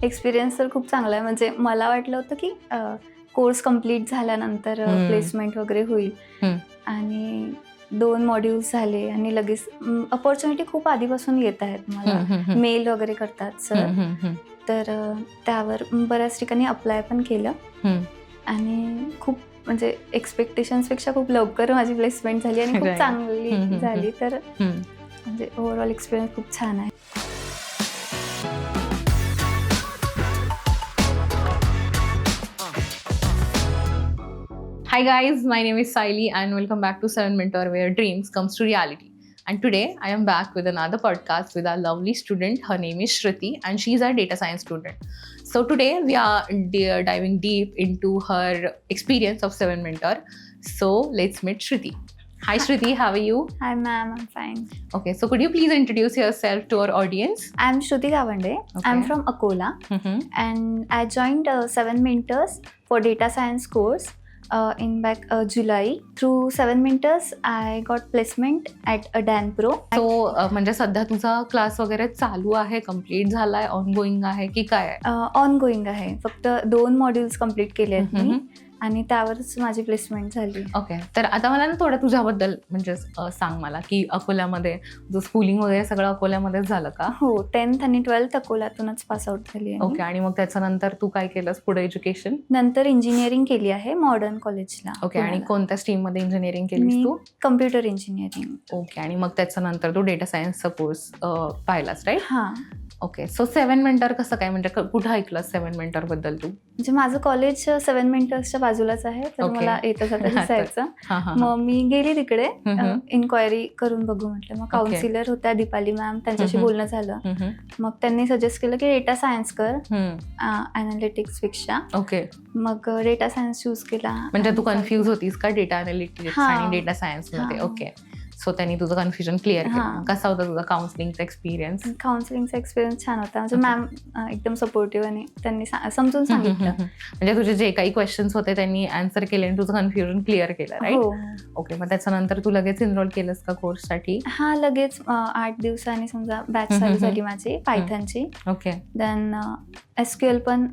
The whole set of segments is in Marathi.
एक्सपिरियन्स तर खूप चांगला आहे. म्हणजे मला वाटलं होतं की कोर्स कंप्लीट झाल्यानंतर प्लेसमेंट वगैरे होईल आणि 2 मॉड्यूल्स झाले आणि लगेच अपॉर्च्युनिटी खूप आधीपासून येत आहेत मला. मेल वगैरे करतात सर. तर त्यावर बऱ्याच ठिकाणी अप्लाय पण केलं आणि खूप म्हणजे एक्सपेक्टेशन्सपेक्षा खूप लवकर माझी प्लेसमेंट झाली आणि खूप चांगली झाली. तर म्हणजे ओव्हरऑल एक्सपिरियन्स खूप छान आहे. Hi guys, my name is Saili and welcome back to Seven Mentor where dreams comes to reality. And today I am back with another podcast with our lovely student. Her name is Shruti and she's our data science student. So today we are diving deep into her experience of Seven Mentor. So let's meet Shruti. Hi Shruti, how are you? Hi ma'am, I'm fine. Okay, so could you please introduce yourself to our audience? I'm Shruti Gavande. Okay. I'm from Akola and I joined Seven Mentors for data science course in July. Through Seven Mentors, I got placement at Danpro. So म्हणजे सध्या तुझा क्लास वगैरे चालू आहे, कम्प्लीट झालाय, ऑनगोईंग आहे की काय आहे? ऑनगोईंग आहे. फक्त 2 मॉड्यूल्स कंप्लीट केले आहेत मी आणि त्यावरच माझी प्लेसमेंट झाली. ओके, तर आता मला ना थोडं तुझ्याबद्दल म्हणजे सांग मला की अकोल्यामध्ये जो स्कूलिंग वगैरे सगळं अकोल्यामध्येच झालं का? हो, 10th आणि 12th अकोल्यातूनच पास आउट झाली आहे. ओके, आणि मग त्याच्यानंतर तू काय केलंस पुढे एज्युकेशन? नंतर इंजिनिअरिंग केली आहे मॉडर्न कॉलेजला. ओके, आणि कोणत्या स्ट्रीम मध्ये इंजिनिअरिंग केलीस तू? Computer engineering. ओके, आणि मग त्याच्यानंतर तू डेटा सायन्सचा कोर्स पाहिलास, राईट? हां. ओके, सो सेवन मेंटर कसं काय, म्हणजे कुठं ऐकलंस सेवन मेंटर बद्दल तू? म्हणजे माझं कॉलेज सेवन मेंटर्सच्या बाजूलाच आहे, तर मला येतं जातं दिसायचं. मग मी गेली तिकडे इन्क्वायरी करून बघू म्हटलं. मग काउन्सिलर होत्या दीपाली मॅम, त्यांच्याशी बोलणं झालं. मग त्यांनी सजेस्ट केलं की डेटा सायन्स कर अनालिटिक्स पेक्षा. ओके, मग डेटा सायन्स चूज केला. म्हणजे तू कन्फ्यूज होतीस का डेटा अनालिटिक्स आणि डेटा सायन्स मध्ये? ओके, सो त्यांनी तुझं कन्फ्युजन क्लिअर केलं. कसा होता तुझा काउन्सिलिंगचा एक्सपिरियन्स? काउन्सिलिंगचा एक्सपिरियन्स छान होता. म्हणजे मॅम एकदम सपोर्टिव्ह आणि त्यांनी समजून सांगितलं. म्हणजे तुझे जे काही क्वेश्चन्स होते त्यांनी आन्सर केले आणि तुझं कन्फ्युजन क्लिअर केलं, राईट? ओके, मग त्याच्यानंतर तू लगेच एनरोल केलंस का कोर्ससाठी? हा, लगेच 8 दिवसांनी समजा बॅच चालू झाली माझी पायथनची. ओके, देन SQL पण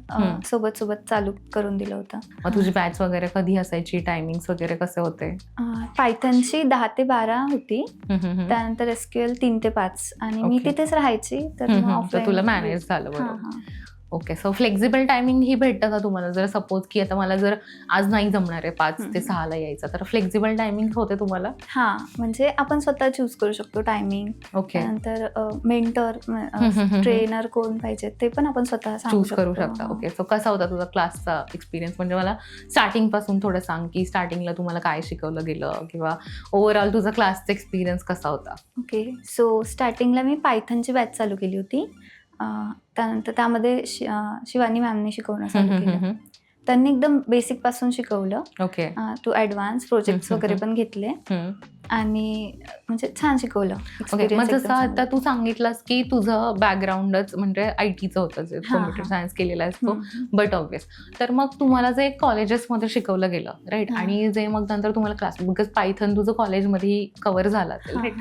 सोबत चालू करून दिलं होतं. मग तुझी बॅच वगैरे कधी असायची, टायमिंग्स वगैरे कसे होते? पायथनची 10 ते 12 होती. त्यानंतर SQL 3 ते 5 आणि मी तिथेच राहायची, तर तुला मॅनेज झालं. बरोबर. ओके, सो फ्लेक्झिबल टायमिंग ही भेटतं का तुम्हाला? जर सपोज की आता मला जर आज नाही जमणार आहे 5 ते 6 ला यायचं, तर फ्लेक्झिबल टायमिंग होते तुम्हाला? हा, म्हणजे आपण स्वतः चूज करू शकतो टायमिंग. ओके, त्यानंतर मेंटर ट्रेनर कोण पाहिजे ते पण आपण स्वतः चूज करू शकता. ओके, सो कसा होता तुझा क्लासचा एक्सपिरियन्स? म्हणजे मला स्टार्टिंग पासून थोडं सांग की स्टार्टिंगला तुम्हाला काय शिकवलं गेलं किंवा ओव्हरऑल तुझा क्लासचा एक्सपिरियन्स कसा होता? ओके, सो स्टार्टिंगला मी पायथनची बॅच चालू केली होती. त्यानंतर त्यामध्ये शिवानी मॅमने शिकवणं चालू केलं. त्यांनी एकदम बेसिक पासून शिकवलं. ओके, टू ॲडव्हान्स प्रोजेक्ट्स वगैरे पण घेतले आणि म्हणजे छान शिकवलं. ओके, मग जसं आता तू सांगितलंस की तुझं बॅकग्राऊंडच म्हणजे IT चं होतं, जे कॉम्प्युटर सायन्स केलेला आहेस तो, बट ऑब्वियस. तर मग तुम्हाला जे कॉलेजेसमध्ये शिकवलं गेलं, राईट, आणि जे मग नंतर तुम्हाला क्लास, बिकॉज पायथन तुझं कॉलेजमध्येही कव्हर झालं असेल, राईट,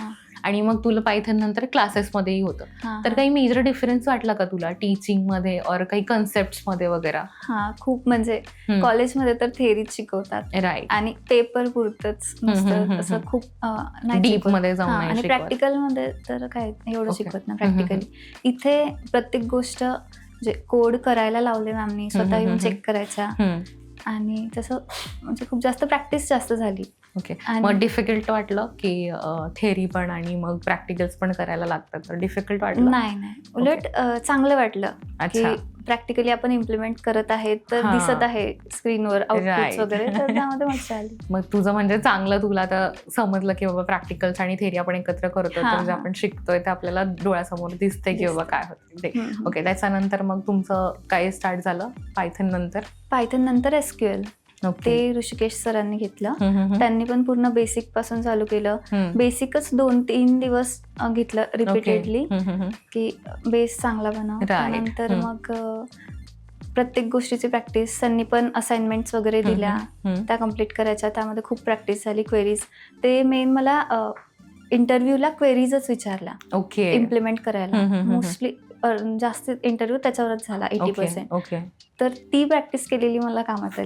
आणि मग तुला पायथन नंतर क्लासेसमध्येही होतं, तर काही मेजर डिफरन्स वाटला का तुला टीचिंगमध्ये और काही कन्सेप्ट्समध्ये वगैरे? हा, खूप. म्हणजे कॉलेजमध्ये तर थेरीच शिकवतात, राईट, आणि पेपर पुरतच नुसतं असं खूप डीप मध्ये जाऊन, आणि प्रॅक्टिकल मध्ये तर काय एवढं शिकवत ना प्रॅक्टिकली. इथे प्रत्येक गोष्ट म्हणजे कोड करायला लावले मॅमनी, स्वतः येऊन चेक करायचा, आणि तसं म्हणजे खूप जास्त प्रॅक्टिस जास्त झाली. ओके, मग डिफिकल्ट वाटलं की थेरी पण आणि मग प्रॅक्टिकल्स पण करायला लागतात, तर डिफिकल्ट वाटलं? नाही, उलट चांगलं वाटलं की प्रॅक्टिकली आपण इम्प्लिमेंट करत आहे, तर दिसत आहे स्क्रीनवर आउटपुट्स वगैरे, तर त्यामध्ये मजा आली. मग तुझं म्हणजे चांगलं तुला आता समजलं की बाबा प्रॅक्टिकल्स आणि थेरी आपण एकत्र करतोय, तर जे आपण शिकतोय ते आपल्याला डोळ्यासमोर दिसतंय की बाबा काय होतं ते. ओके, त्याच्यानंतर मग तुमचं काय स्टार्ट झालं पायथन नंतर? पायथन नंतर SQL ते ऋषिकेश सरांनी घेतलं. त्यांनी पण पूर्ण बेसिक पासून चालू केलं. बेसिकच 2-3 दिवस घेतलं रिपीटेडली की बेस चांगला बनव. त्यानंतर मग प्रत्येक गोष्टीची प्रॅक्टिस, त्यांनी पण असाइनमेंट्स वगैरे दिल्या, त्या कम्प्लीट करायच्या. त्यामध्ये खूप प्रॅक्टिस झाली. क्वेरीज, ते मेन मला इंटरव्ह्यूला क्वेरीजच विचारल्या. ओके, इम्प्लिमेंट करायला मोस्टली जास्त इंटरव्ह्यू त्याच्यावरच झाला 80%. ओके. तर ती प्रॅक्टिस केलेली मला कामात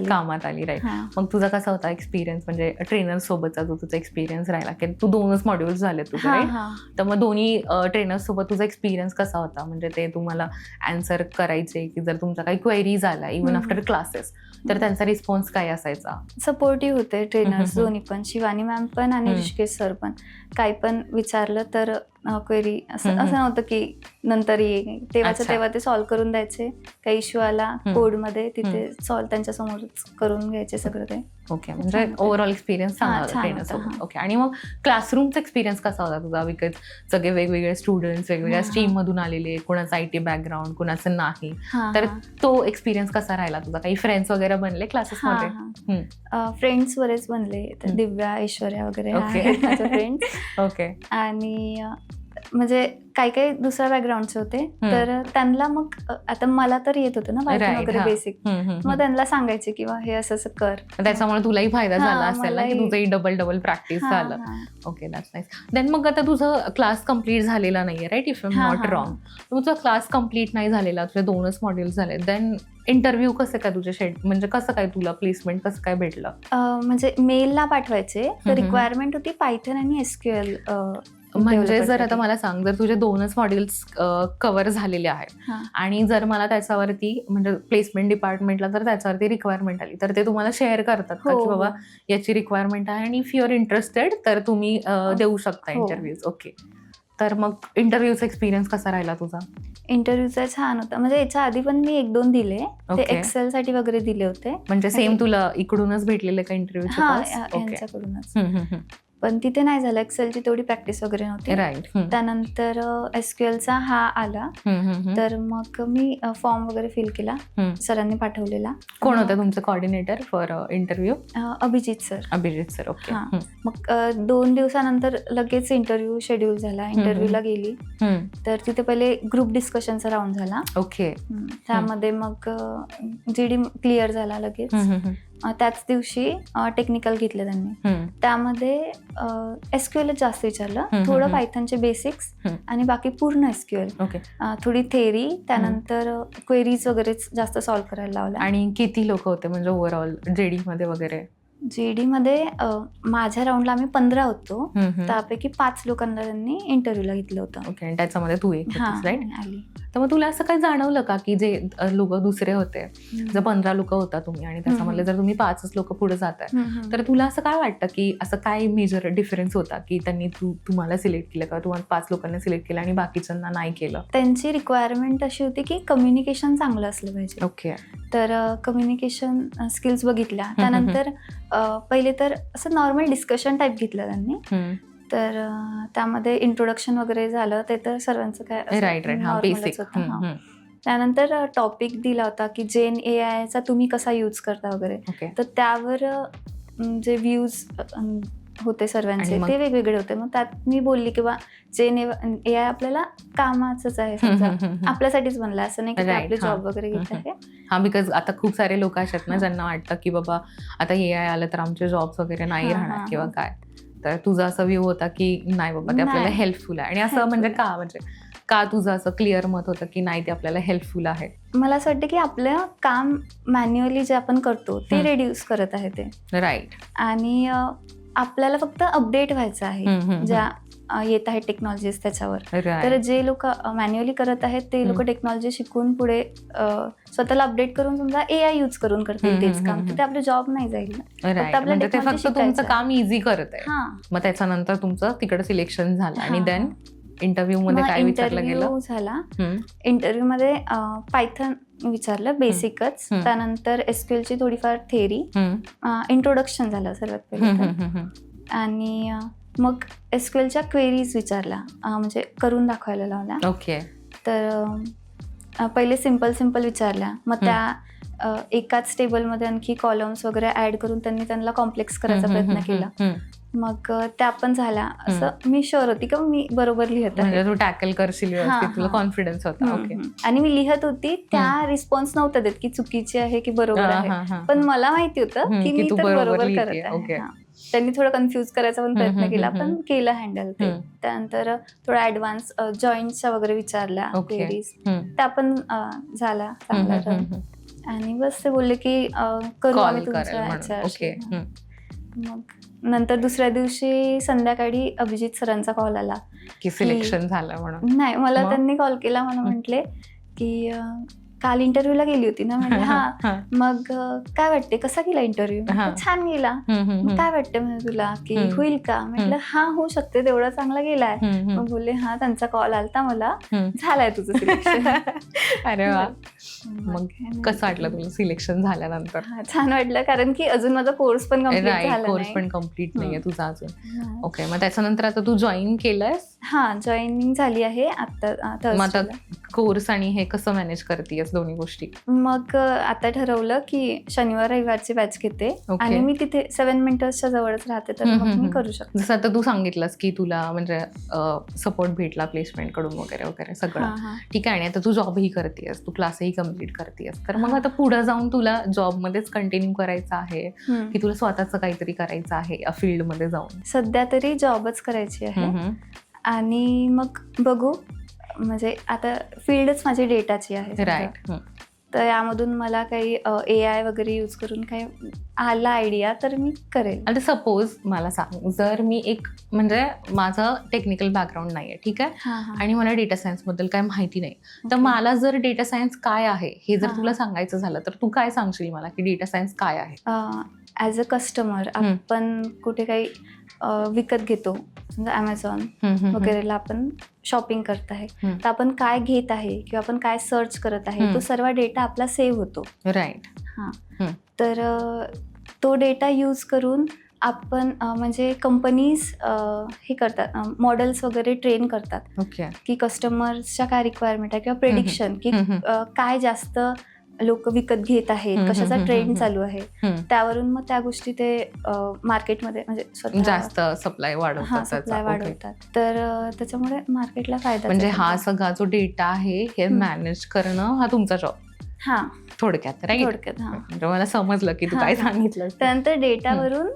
आली. राईट. मग तुझा कसा होता एक्सपिरियन्स, म्हणजे ट्रेनर सोबतचा जो तुझा एक्सपिरियन्स राहिला, की तू 2च मॉड्यूल्स झाले तुझे, राईट? तर मग दोन्ही ट्रेनर्स सोबत तुझा एक्सपिरियन्स कसा होता? म्हणजे ते तुम्हाला आन्सर करायचे, की जर तुमचा काही क्वेरीज आला इव्हन आफ्टर क्लासेस, तर त्यांचा रिस्पॉन्स काय असायचा? सपोर्टिव्ह होते ट्रेनर्स दोन्ही पण, शिवानी मॅम पण आणि ऋषिकेश सर पण. काही पण विचारलं तर क्वेरी असं नव्हतं की नंतर ये, तेव्हा ते सॉल्व्ह करून द्यायचे. काही इश्यू आला कोडमध्ये तिथे सॉल्व्ह त्यांच्यासमोरच करून घ्यायचे सगळं ते. ओके, म्हणजे ओव्हरऑल एक्सपिरियन्स चांगला होता ट्रेनरसोबत. ओके. आणि मग क्लासरूमचा एक्सपिरियन्स कसा होता तुझा? बिकॉज सगळे वेगवेगळे स्टुडंट्स वेगवेगळ्या स्ट्रीम मधून आलेले, कोणाचं IT बॅकग्राऊंड, कोणाचं नाही, तर तो एक्सपिरियन्स कसा राहिला तुझा? काही फ्रेंड्स वगैरे बनले क्लासेसमध्ये? फ्रेंड्स बरेच बनले, दिव्या, ऐश्वर्या वगैरे आहेत माझे फ्रेंड्स. ओके. आणि म्हणजे काही दुसऱ्या बॅकग्राऊंडचे होते, तर त्यांना मग आता मला तर येत होतं ना पायथन वगैरे बेसिक, मग त्यांना सांगायचे किंवा हे असं असं कर. त्याच्यामुळे तुलाही फायदा झाला असेल ना, की तुझंही डबल प्रॅक्टिस झालं. Okay, that's nice. देन मग आता तुझं क्लास कम्प्लीट झालेला नाहीये, right? If I am not wrong, तुझा क्लास कम्प्लीट नाही झालेला, तुझे 2च मॉड्यूल्स झाले, देन इंटरव्ह्यू कसं काय तुझे म्हणजे कसं काय तुला प्लेसमेंट कसं काय भेटलं? म्हणजे मेलला पाठवायचे, तर रिक्वायरमेंट होती पायथन आणि SQL. म्हणजे जर आता मला सांग, जर तुझे 2च मॉड्यूल्स कव्हर झालेले आहेत आणि जर मला त्याच्यावरती म्हणजे प्लेसमेंट डिपार्टमेंटला जर त्याच्यावरती रिक्वायरमेंट आली, तर ते तुम्हाला शेअर करतात का, की बाबा याची रिक्वायरमेंट आहे आणि इफ यू आर इंटरेस्टेड तर तुम्ही देऊ शकता इंटरव्ह्यूज? ओके. तर मग इंटरव्ह्यूचा एक्सपिरियन्स कसा राहिला तुझा? इंटरव्ह्यूचा छान होता. म्हणजे याच्या आधी पण मी 1-2 दिले, ते एक्सेल साठी वगैरे दिले होते. म्हणजे सेम तुला इकडूनच भेटलेले का इंटरव्ह्यूचे? यांच्याकडूनच. पण तिथे नाही झालं, एक्सेलची तेवढी प्रॅक्टिस वगैरे नव्हती. राईट. त्यानंतर SQLचा हा आला, तर मग मी फॉर्म वगैरे फिल केला, सरांनी पाठवलेला. कोण होतं तुमचं coordinator for interview? Abhijit sir. Okay. मग 2 दिवसानंतर लगेच इंटरव्ह्यू शेड्यूल झाला. इंटरव्ह्यूला गेली, तर तिथे पहिले ग्रुप डिस्कशनचा राऊंड झाला. ओके. त्यामध्ये मग GD क्लिअर झाला लगेच. त्याच दिवशी टेक्निकल घेतलं त्यांनी. त्यामध्ये SQL जास्त विचारलं, थोडं पायथनचे बेसिक्स आणि बाकी पूर्ण SQL. थोडी थेरी, त्यानंतर क्वेरीज वगैरे जास्त सॉल्व्ह करायला लावल्या. आणि किती लोक होते म्हणजे ओव्हरऑल JD मध्ये वगैरे? JD मध्ये माझ्या राऊंडला आम्ही 15 होतो, त्यापैकी 5 लोकांना त्यांनी इंटरव्ह्यूला घेतलं होतं. ओके. आणि त्याच्यामध्ये तू एक होतीस, राईट? आली. तर मग तुला असं काही जाणवलं का, की जे लोक दुसरे होते, जर 15 लोक होता तुम्ही आणि त्याच्यामधले जर तुम्ही 5च लोक पुढे जाताय, तर तुला असं काय वाटतं की असं काय मेजर डिफरन्स होता की त्यांनी तुम्हाला सिलेक्ट केलं का, तुम्हाला 5 लोकांना सिलेक्ट केलं आणि बाकीच्यांना नाही केलं? त्यांची रिक्वायरमेंट अशी होती की कम्युनिकेशन चांगलं असलं पाहिजे. ओके. तर कम्युनिकेशन स्किल्स बघितल्या. त्यानंतर पहिले तर असं नॉर्मल डिस्कशन टाईप घेतलं त्यांनी. तर त्यामध्ये इंट्रोडक्शन वगैरे झालं, ते तर सर्वांचं काय राईट बेसिक. त्यानंतर टॉपिक दिला होता की जेन AI चा तुम्ही कसा यूज करता वगैरे. तर त्यावर जे व्ह्यूज होते सर्वांचे ते वेगवेगळे होते. मग त्यात मी बोलली की बा जेन AI आपल्याला कामाचंच आहे, समजा आपल्यासाठीच बनला, असं नाही की आपले जॉब वगैरे घेत आहे. बिकॉज आता खूप सारे लोक आहेत ना ज्यांना वाटतं की बाबा आता AI आलं तर आमचे जॉब्स वगैरे नाही राहणार किंवा काय. तर तुझा असा व्ह्यू होता की नाही बाबा ते आपल्याला हेल्पफुल आहे, आणि असं म्हणजे का तुझं असं क्लिअर मत होतं की नाही ते आपल्याला हेल्पफुल आहे? मला असं वाटतं की आपलं काम मॅन्युअली जे आपण करतो ते रिड्यूस करत आहे ते. राईट. आणि आपल्याला फक्त अपडेट व्हायचं आहे ज्या येत आहेत टेक्नॉलॉजीज त्याच्यावर. तर जे लोक मॅन्युअली करत आहेत ते लोक टेक्नॉलॉजी शिकून पुढे स्वतःला अपडेट करून समजा AI यूज करून करतील तेच काम, तर ते आपले जॉब नाही जाईल. ते फक्त तुमचं काम इझी करत आहे. मग त्याच्यानंतर तुमचं तिकडे सिलेक्शन झालं आणि देन इंटरव्ह्यू मध्ये काय विचारलं गेलं? इंटरव्ह्यू मध्ये पायथन विचारलं बेसिकच, त्यानंतर SQL ची थोडीफार थेरी, इंट्रोडक्शन झालं सर्वात पहिले, आणि मग SQLच्या क्वेरीज विचारल्या, म्हणजे करून दाखवायला लावल्या. ओके. तर पहिले सिम्पल विचारल्या, मग त्या एकाच टेबलमध्ये आणखी कॉलम्स वगैरे ऍड करून त्यांना कॉम्प्लेक्स करायचा प्रयत्न केला. मग त्या पण झाल्या. असं मी शुअर होती की मी बरोबर लिहित आहे, तू टॅकल करशील, तुला कॉन्फिडन्स होता. ओके. आणि मी लिहित होती, त्या रिस्पॉन्स नव्हता देत की चुकीची आहे की बरोबर आहे, पण मला माहिती होतं की मी तर बरोबर करत आहे. त्यांनी थोडं कन्फ्यूज करायचा पण प्रयत्न केला, पण केलं हँडल ते. त्यानंतर थोडा ऍडव्हान्स जॉईंटच्या वगैरे विचारल्या क्वेरीज, त्या पण झाला चांगला रन. आणि बस ते बोलले की करू आम्ही तुमच्या ह्याच्याशी. मग नंतर दुसऱ्या दिवशी संध्याकाळी अभिजित सरांचा कॉल आला की सिलेक्शन झालं म्हणून. नाही, मला त्यांनी कॉल केला, मला म्हटले की काल इंटरव्ह्यूला गेली होती ना. म्हणजे हा, मग काय वाटते, कसा गेला इंटरव्ह्यू? छान गेला. काय वाटतं म्हणजे तुला की होईल का? म्हटलं हा, होऊ शकते, तेवढा चांगला गेलाय. मग बोलले हा, त्यांचा कॉल आलता मला, झालाय तुझं सिलेक्शन. अरे वा. मग कसं वाटलं तुला सिलेक्शन झाल्यानंतर? छान वाटलं, कारण की अजून माझा कोर्स पण कम्प्लीट झाला कोर्स पण कम्प्लीट नाहीये तुझा अजून. ओके, मग त्याच्यानंतर आता तू जॉईन केलंयस? हा, जॉईनिंग झाली आहे आता. कोर्स आणि हे कसं मॅनेज करतेस दोन्ही गोष्टी? मग आता ठरवलं की शनिवार रविवारची बॅच घेते आणि मी तिथे 7 मिनिट्सच्या जवळच राहते, तर मग मी करू शकते. जसं आता तू सांगितलंस की तुला म्हणजे सपोर्ट भेटला प्लेसमेंट कडून वगैरे वगैरे सगळं ठीक आहे, आणि आता तू जॉबही करतेस, तू क्लासही कम्प्लीट करतेस, तर मग आता पुढे जाऊन तुला जॉबमध्येच कंटिन्यू करायचं आहे की तुला स्वतःचं काहीतरी करायचं आहे या फील्डमध्ये जाऊन? सध्या तरी जॉबच करायची आहे आणि मग बघू, म्हणजे आता फील्डच माझी डेटाची आहे. राईट. तर यामधून मला काही AI वगैरे यूज करून काही आला आयडिया तर मी करेल. आता सपोज मला सांग, जर मी एक म्हणजे माझं टेक्निकल बॅकग्राऊंड नाही आहे, ठीक आहे, आणि मला डेटा सायन्स बद्दल काय माहिती नाही, तर मला जर डेटा सायन्स काय आहे हे जर तुला सांगायचं झालं तर तू काय सांगशील मला की डेटा सायन्स काय आहे? ॲज अ कस्टमर आपण कुठे काही विकत घेतो, समजा Amazon वगैरेला आपण शॉपिंग करत आहे, तर आपण काय घेत आहे किंवा आपण काय सर्च करत आहे, तो सर्व डेटा आपला सेव्ह होतो. राईट. तर तो डेटा यूज करून आपण म्हणजे कंपनीज हे करतात, मॉडेल्स वगैरे ट्रेन करतात. ओके. की कस्टमर्सच्या काय रिक्वायरमेंट आहे किंवा प्रेडिक्शन की काय जास्त लोक विकत घेत आहेत, कशाचा ट्रेंड चालू आहे, त्यावरून मग त्या गोष्टी ते मार्केटमध्ये म्हणजे जास्त सप्लाय वाढवतात. तर त्याच्यामुळे मार्केटला फायदा. म्हणजे हा सगळा जो डेटा आहे हे मॅनेज करणं हा तुमचा जॉब. हा, थोडक्यात. राईट. थोडक्यात. म्हणजे मला समजलं की तू काय सांगितलं. त्यानंतर डेटावरून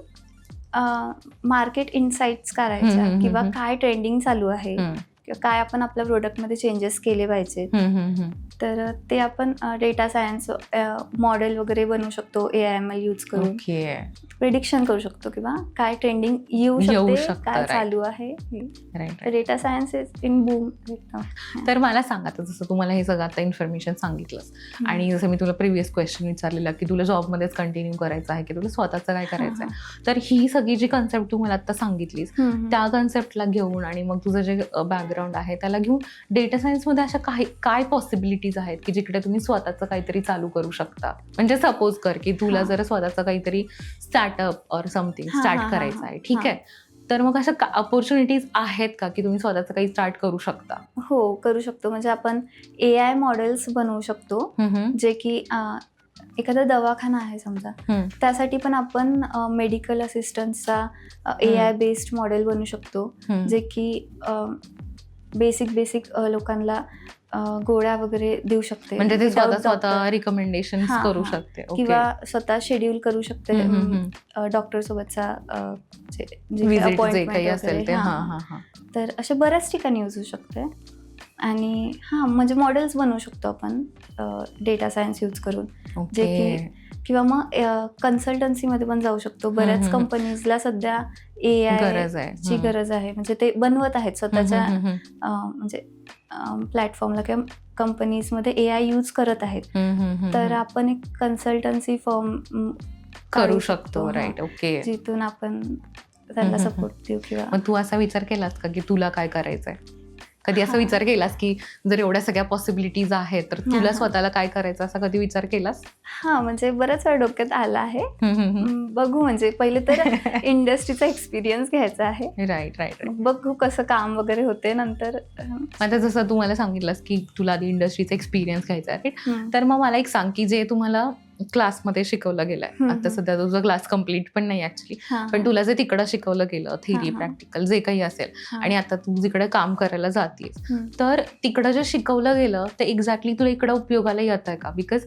मार्केट इनसाइट्स करायच्या किंवा काय ट्रेंडिंग चालू आहे किंवा काय आपण आपल्या प्रोडक्टमध्ये चेंजेस केले पाहिजे, तर ते आपण डेटा सायन्स मॉडेल वगैरे बनवू शकतो, AIML यूज करून प्रेडिक्शन करू शकतो किंवा काय ट्रेंडिंग येऊ शकते, काय चालू आहे. Data science is in boom. तर मला सांग, आता जसं तुम्हाला हे सगळं आता इन्फॉर्मेशन सांगितलंस आणि जसं मी तुला प्रिव्हियस क्वेश्चन विचारलेला की तुला जॉबमध्येच कंटिन्यू करायचं आहे की तुला स्वतःचं काय करायचं आहे, तर ही सगळी जी कन्सेप्ट तू मला आता सांगितलीस त्या कन्सेप्टला घेऊन आणि मग तुझं जे बॅकग्राऊंड आहे त्याला घेऊन डेटा सायन्समध्ये अशा काय पॉसिबिलिटीज आहेत की जिकडे तुम्ही स्वतःचं काहीतरी चालू करू शकता? म्हणजे सपोज कर की तुला जर स्वतःचं काहीतरी स्टार्टअप और समथिंग स्टार्ट करायचं आहे, ठीक आहे, तर मग अशा अपॉर्च्युनिटीज आहेत का की तुम्ही स्वतःचं काही स्टार्ट करू शकता? हो, करू शकतो. म्हणजे आपण AI मॉडेल्स बनवू शकतो, जे की एखादा दवाखाना आहे समजा, त्यासाठी पण आपण मेडिकल असिस्टंटचा AI बेस्ड मॉडेल बनवू शकतो, जे की बेसिक लोकांना गोळ्या वगैरे देऊ शकते. म्हणजे ते स्वतः रिकमेंडेशन करू शकते किंवा स्वतः शेड्यूल करू शकते डॉक्टर सोबतचा अपॉइंटमेंट असेल ते. तर अशा बऱ्याच ठिकाणी यूज होऊ शकते. आणि म्हणजे मॉडेल्स बनवू शकतो आपण डेटा सायन्स यूज करून, जे की किंवा मग कन्सल्टन्सीमध्ये पण जाऊ शकतो. बऱ्याच कंपनीजला सध्या AI ची गरज आहे, म्हणजे ते बनवत आहेत स्वतःच्या म्हणजे प्लॅटफॉर्मला किंवा कंपनीजमध्ये AI यूज करत आहेत. तर आपण एक कन्सल्टन्सी फर्म करू शकतो. राईट. ओके. जिथून आपण त्यांना सपोर्ट देऊ. किंवा मग तू असा विचार केलास का की तुला काय करायचंय? कधी असा विचार केलास की जर एवढ्या सगळ्या पॉसिबिलिटीज आहेत तर तुला स्वतःला काय करायचं, असा कधी विचार केलास? म्हणजे बऱ्याच वेळा डोक्यात आला आहे. बघू, म्हणजे पहिले तर इंडस्ट्रीचा एक्सपिरियन्स घ्यायचा आहे. राईट. बघू कसं काम वगैरे होते नंतर. आता जसं तू मला सांगितलंस की तुला आधी इंडस्ट्रीचा एक्सपिरियन्स घ्यायचा आहे, तर मग मला एक सांग की जे तुम्हाला क्लासमध्ये शिकवलं गेलंय. हम्म, आता सध्या तुझा क्लास कम्प्लीट पण नाही ऍक्च्युली, हा, पण तुला जे तिकडं शिकवलं गेलं हा, थेरी हा. प्रॅक्टिकल जे काही असेल, हा. आणि आता तू जिकडे काम करायला जातेस, हम्म. तर तिकडं जे शिकवलं गेलं ते एक्झॅक्टली तुला इकडं उपयोगाला येत आहे का? बिकॉज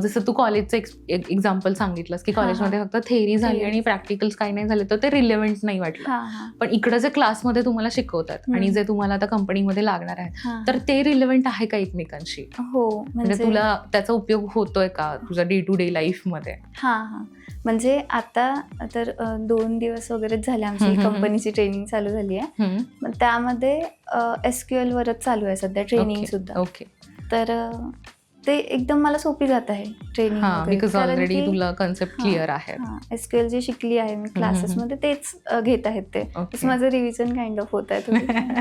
जसं तू कॉलेजचं एक्झाम्पल सांगितलंस की हा, हा. कॉलेजमध्ये फक्त थेरी झाली Theory. आणि प्रॅक्टिकल्स काही नाही झाले, तर ते रिलेव्हंट नाही वाटलं. हा, हा, पण इकडं जे क्लासमध्ये तुम्हाला शिकवतात आणि जे तुम्हाला आता कंपनीमध्ये लागणार आहे, हा. तर ते रिलेव्हंट आहे का एकमेकांशी? हो म्हणजे तुला त्याचा उपयोग होतोय का तुझ्या डे टू डे लाईफ मध्ये? हा हा म्हणजे आता तर 2 दिवस वगैरेच झाले आमची हम्म, हम्म, कंपनीची ट्रेनिंग चालू झाली आहे. मग त्यामध्ये SQL वरच चालू आहे सध्या ट्रेनिंग सुद्धा. ओके. तर ते एकदम मला सोपी जात आहे ट्रेनिंग हा, वगैरे. बिकॉज कारण ऑलरेडी की तुला कन्सेप्ट हा, क्लिअर आहे. हा, SQL जे शिकली आहे मी क्लासेसमध्ये तेच घेत आहेत ते. ओके. तसं माझं रिव्हिजन काइंड ऑफ होत आहे.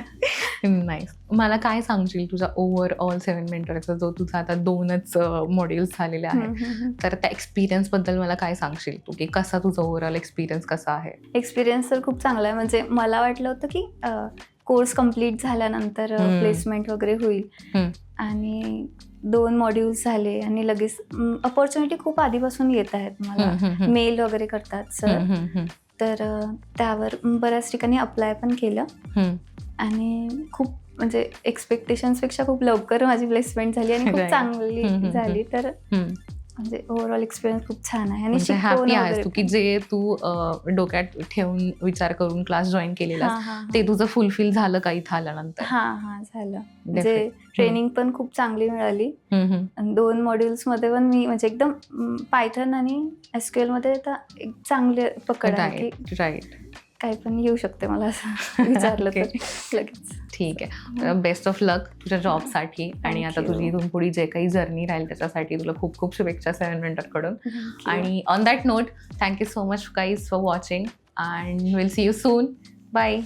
नाईस. मला काय सांगशील तुझा ओव्हरऑल 7 मेंटरचा जो तुझा आता 2च मॉड्यूल्स झालेले आहेत, तर त्या एक्सपिरियन्स बद्दल मला काय सांगशील तू, की कसा तुझा ओव्हरऑल एक्सपिरियन्स कसा आहे? एक्सपिरियन्स तर खूप चांगला आहे. म्हणजे मला वाटलं होतं की कोर्स कम्प्लीट झाल्यानंतर प्लेसमेंट वगैरे होईल, आणि 2 मॉड्यूल्स झाले आणि लगेच अपॉर्च्युनिटी खूप आधीपासून येत आहेत मला. मेल वगैरे करतात सर, तर त्यावर बऱ्याच ठिकाणी अप्लाय पण केलं आणि खूप म्हणजे एक्सपेक्टेशन्सपेक्षा खूप लवकर माझी प्लेसमेंट झाली आणि खूप Right. चांगली झाली. तर म्हणजे ओव्हरऑल एक्सपिरियन्स खूप छान आहे. आणि म्हणजे हॅपी शिकवणं आहेस वगैरे तू की जे तू डोक्यात ठेवून विचार करून क्लास जॉईन केलेला हा, हा, ते तुझं फुलफिल झालं का इथं आल्यानंतर? हा हा झालं. म्हणजे ट्रेनिंग पण खूप चांगली मिळाली. आणि 2 मॉड्यूल्स मध्ये पण मी म्हणजे एकदम पायथन आणि SQL मध्ये आता एक चांगले पकड आहे की राईट. काही पण येऊ शकते मला असं विचारलं Okay. तर लगेच. ठीक आहे. बेस्ट ऑफ लक तुझ्या जॉबसाठी, आणि आता Thank you. तुझी इथून पुढे जे काही जर्नी राहील त्याच्यासाठी तुला खूप खूप शुभेच्छा 7 मेंटरकडून. Thank you. आणि on that note, thank you so much guys for watching, and will see you soon. Bye.